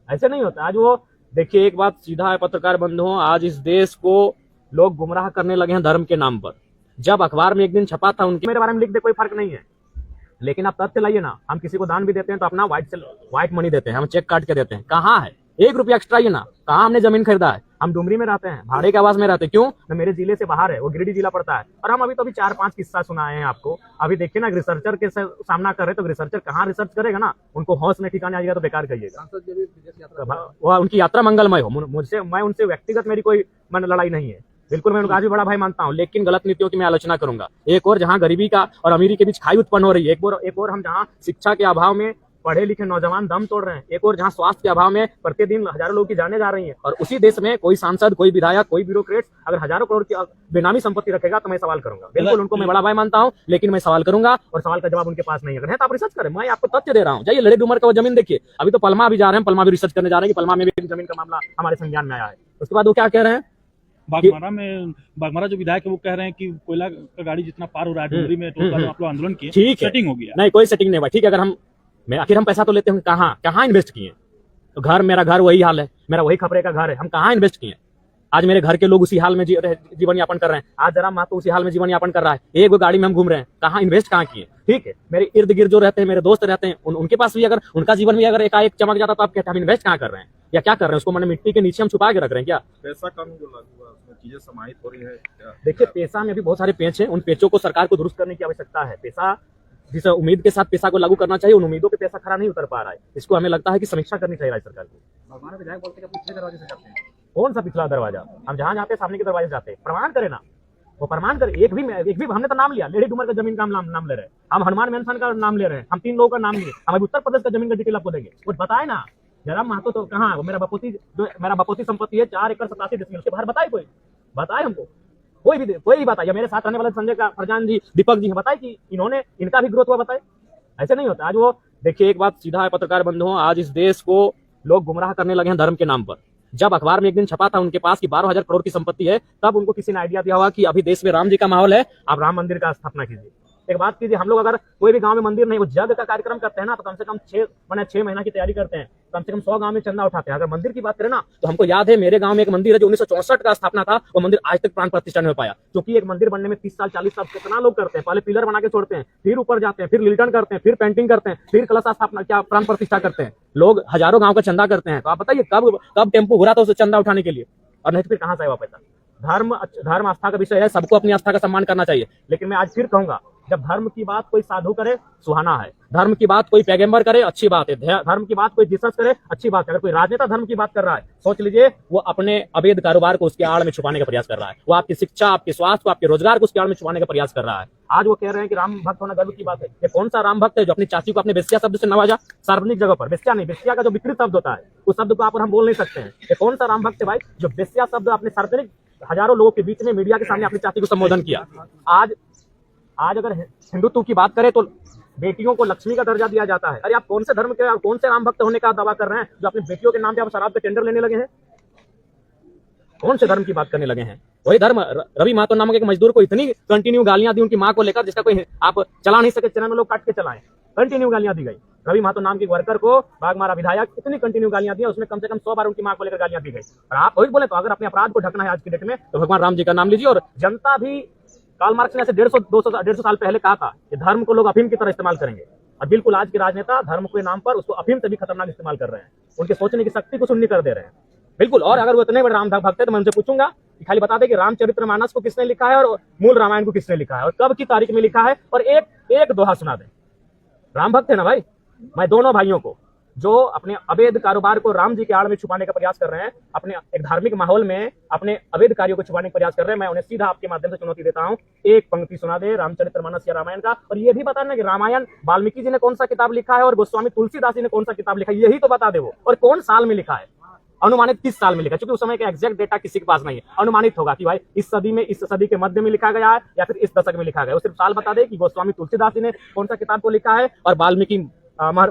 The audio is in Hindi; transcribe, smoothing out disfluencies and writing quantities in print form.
ऐसे नहीं होता। आज वो देखिए, एक बात सीधा है पत्रकार बंधुओं, आज इस देश को लोग गुमराह करने लगे हैं धर्म के नाम पर। जब अखबार में एक दिन छपा था उनके मेरे बारे में लिख दे, कोई फर्क नहीं है, लेकिन आप तथ्य लाइए ना। हम किसी को दान भी देते हैं तो अपना व्हाइट मनी देते हैं, हम चेक काट के देते हैं। कहाँ है 1 रुपया एक्स्ट्रा? ये ना, कहाँ हमने जमीन खरीदा है? हम डुमरी में रहते हैं, भाड़े के आवास में रहते हैं। क्यों? न मेरे जिले से बाहर है, वो गिरिडीह जिला पड़ता है। और हम अभी 4-5 किस्सा सुनाए हैं आपको। अभी देखिए ना, रिसर्चर के सामना कर रहे तो रिसर्चर कहाँ रिसर्च करेगा ना, उनको होश में ठिकाने आ जाएगा तो बेकार कहिएगा। वो उनकी यात्रा मंगलमय हो। मुझसे मैं उनसे व्यक्तिगत मेरी कोई लड़ाई नहीं है, बिल्कुल मैं उनका आज भी बड़ा भाई मानता हूं, लेकिन गलत नीतियों की मैं आलोचना करूंगा। एक और जहां गरीबी का और अमीरी के बीच खाई उत्पन्न हो रही है, एक और हम जहां शिक्षा के अभाव में पढ़े लिखे नौजवान दम तोड़ रहे हैं, एक और जहां स्वास्थ्य के अभाव में प्रतिदिन हजारों लोग की जाने जा रही हैं, और उसी देश में कोई सांसद, कोई विधायक, कोई ब्यूरोक्रेट अगर हजारों करोड़ की बेनामी संपत्ति रखेगा तो मैं सवाल करूंगा। बिल्कुल उनको मैं बड़ा भाई मानता हूं, लेकिन मैं सवाल करूंगा और सवाल का जवाब उनके पास नहीं है। अगर है तो आप रिसर्च करें, मैं आपको तथ्य दे रहा हूं। जाइए लड़े डूमर का वो जमीन देखिए। अभी तो पलमा भी जा रहे हैं, पलमा भी रिसर्च करने जा रहे हैं कि पलमा में भी जमीन का मामला हमारे संज्ञान में आया है। उसके बाद वो क्या कह रहे हैं, बागमारा जो विधायक है वो कह रहे हैं कि कोयला का गाड़ी जितना पार हो रहा है डुमरी में, तो आप लोग आंदोलन किए, ठीक है, सेटिंग हो गया। नहीं कोई सेटिंग नहीं हुआ। ठीक है, अगर आखिर हम पैसा तो लेते हैं, कहाँ इन्वेस्ट किए? तो मेरा घर वही हाल है, मेरा वही खपरे का घर है, हम कहाँ इन्वेस्ट किए? आज मेरे घर के लोग उसी हाल में जीवन यापन कर रहे हैं। आज जरा माँ तो उसी हाल में जीवन यापन कर रहा है। एक वो गाड़ी में हम घूम रहे हैं, कहाँ इन्वेस्ट कहाँ किए? ठीक है, मेरे इर्द गिर्द जो रहते हैं, मेरे दोस्त रहते हैं, उनके पास भी अगर उनका जीवन भी अगर एकाएक चमक जाता तो आप कहते हैं हम इन्वेस्ट कहाँ कर रहे हैं या क्या कर रहे हैं? उसको मैंने मिट्टी के नीचे हम छुपा के रख रहे हैं क्या? पैसा कम जो लागू हुआ उसमें चीजें समाहित हो रही है क्या? देखिए, पैसा में भी बहुत सारे पेच हैं, उन पेचों को सरकार को दुरुस्त करने की आवश्यकता है। पैसा जिस उम्मीद के साथ पैसा को लागू करना चाहिए, उन उम्मीदों पे पैसा खरा नहीं उतर पा रहा है। इसको हमें लगता है कि समीक्षा करनी चाहिए राज्य सरकार को। हमारे विधायक बोलते हैं कि पिछले दरवाजे से जाते हैं। कौन सा पिछला दरवाजा? हम जहां जाते हैं सामने के दरवाजे जाते हैं। प्रमाण करे ना, वो प्रमाण करे। एक भी हमने तो नाम लिया, लेडी डूमर का जमीन का नाम ले रहे हैं, हम हनुमान मेंशन का नाम ले रहे हैं, हम 3 लोगों का नाम लिए। हम अभी उत्तर प्रदेश का जमीन का डिटेल आपको देंगे, कुछ बताए ना। जरा महतो तो कहाँ है? वो मेरा बपोती संपत्ति है 4 एकड़ 87 डिसमिल, उसके बाहर बताए, कोई बताए हमको? कोई भी बताए? या मेरे साथ रहने वाले संजय का फरजान जी, दीपक जी बताए कि इनका भी ग्रोथ हुआ? बताए। ऐसे नहीं होता। आज वो देखिए, एक बात सीधा है पत्रकार बंधुओं, आज इस देश को लोग गुमराह करने लगे हैं धर्म के नाम पर। जब अखबार में एक दिन छपा था उनके पास कि 12,000 करोड़ की संपत्ति है, तब उनको किसी ने आइडिया दिया होगा कि अभी देश में राम जी का माहौल है, आप राम मंदिर का स्थापना कीजिए। एक बात कीजिए, हम लोग अगर कोई भी गांव में मंदिर नहीं, वो यज्ञ का कार्यक्रम करते हैं ना, तो कम से कम 6 महीना की तैयारी करते हैं, कम से कम 100 गांव में चंदा उठाते हैं। अगर मंदिर की बात करें ना, तो हमको याद है मेरे गांव में एक मंदिर है जो 1964 का स्थापना था, वो मंदिर आज तक प्राण प्रतिष्ठा नहीं हो पाया। क्योंकि एक मंदिर बनने में 30 साल 40 साल कितना लोग करते हैं। पहले पिलर बना के छोड़ते हैं, फिर ऊपर जाते हैं, फिर लिल्टन करते हैं, फिर पेंटिंग करते हैं, फिर कलश स्थापना क्या प्राण प्रतिष्ठा करते हैं। लोग हजारों गांव का चंदा करते हैं। तो आप बताइए कब टेम्पो घुरा था उसे चंदा उठाने के लिए? और नहीं तो फिर कहां से आएगा पैसा? धर्म आस्था का विषय है, सबको अपनी आस्था का सम्मान करना चाहिए। लेकिन मैं आज फिर कहूंगा, जब धर्म की बात कोई साधु करे सुहाना है, धर्म की बात कोई पैगंबर करे अच्छी बात है, धर्म की बात कोई जीसस करे अच्छी बात है। अगर कोई राजनेता धर्म की बात कर रहा है, सोच लीजिए वो अपने अवैध कारोबार को उसके आड़ में छुपाने का प्रयास कर रहा है। वो आपकी शिक्षा, आपके स्वास्थ्य को, आपके रोजगार को उसके आड़ में छुपाने का प्रयास कर रहा है। आज वो कह रहे हैं कि राम भक्त होना गर्व की बात है। ये कौन सा राम भक्त है जो अपनी चाची को अपने बेस्या शब्द से नवाजा सार्वजनिक जगह पर? बेस्या नहीं, बेस्या का जो विकृत शब्द होता है उस शब्द को आप और हम बोल नहीं सकते हैं। ये कौन सा राम भक्त है भाई जो बेस्या शब्द अपने सार्वजनिक हजारों लोगों के बीच में मीडिया के सामने अपनी चाची को संबोधन किया? आज अगर हिंदुत्व की बात करें तो बेटियों को लक्ष्मी का दर्जा दिया जाता है। अरे आप कौन से धर्म के, कौन से राम भक्त होने का दावा कर रहे हैं जो अपनी बेटियों के नाम पे आप शराब के टेंडर लेने लगे हैं? कौन से धर्म की बात करने लगे हैं? वही धर्म रवि महतो नामक एक मजदूर को इतनी कंटिन्यू गालियां दी उनकी मां को लेकर, जिसका कोई आप चला नहीं सके, चैनल में लोग काट के चलाएं, कंटिन्यू गालियां दी गई। रवि महतो नाम के वर्कर को बागमारा विधायक इतनी कंटिन्यू गालियां दी, उसमें कम से कम 100 बार उनकी मां को लेकर गालियां दी गई। और आप वही बोले तो अगर अपने अपराध को ढकना है आज की डेट में तो भगवान राम जी का नाम लीजिए। और जनता भी, कार्ल मार्क्स ने ऐसे 150 साल पहले कहा था कि धर्म को लोग अफीम की तरह इस्तेमाल करेंगे। और बिल्कुल आज के राजनेता धर्म के नाम पर उसको अफीम से भी खतरनाक इस्तेमाल कर रहे हैं। उनके सोचने की शक्ति को शून्य कर दे रहे हैं। बिल्कुल। और अगर वो इतने बड़े राम भक्त है तो मैं उनसे पूछूंगा कि खाली बता दे कि रामचरितमानस को किसने लिखा है और मूल रामायण को किसने लिखा है और कब की तारीख में लिखा है, और एक दोहा सुना दे। राम भक्त है ना भाई। मैं दोनों भाइयों को जो अपने अवैध कारोबार को राम जी के आड़ में छुपाने का प्रयास कर रहे हैं, अपने एक धार्मिक माहौल में अपने अवैध कार्यों को छुपाने का प्रयास कर रहे हैं, मैं उन्हें सीधा आपके माध्यम से चुनौती देता हूं, एक पंक्ति सुना दे रामचरितमानस या रामायण का। और ये भी बताना कि रामायण वाल्मीकि जी ने कौन सा किताब लिखा है और गोस्वामी तुलसीदास जी ने कौन सा किताब लिखा है, यही तो बता दे वो। और कौन साल में लिखा है, अनुमानित किस साल में लिखा है, क्योंकि उस समय का एग्जैक्ट डेटा किसी के पास नहीं है। अनुमानित होगा कि भाई इस सदी में, इस सदी के मध्य में लिखा गया है या फिर इस दशक में लिखा गया है। वो सिर्फ साल बता दे कि गोस्वामी तुलसीदास जी ने कौन सा किताब को लिखा है और वाल्मीकि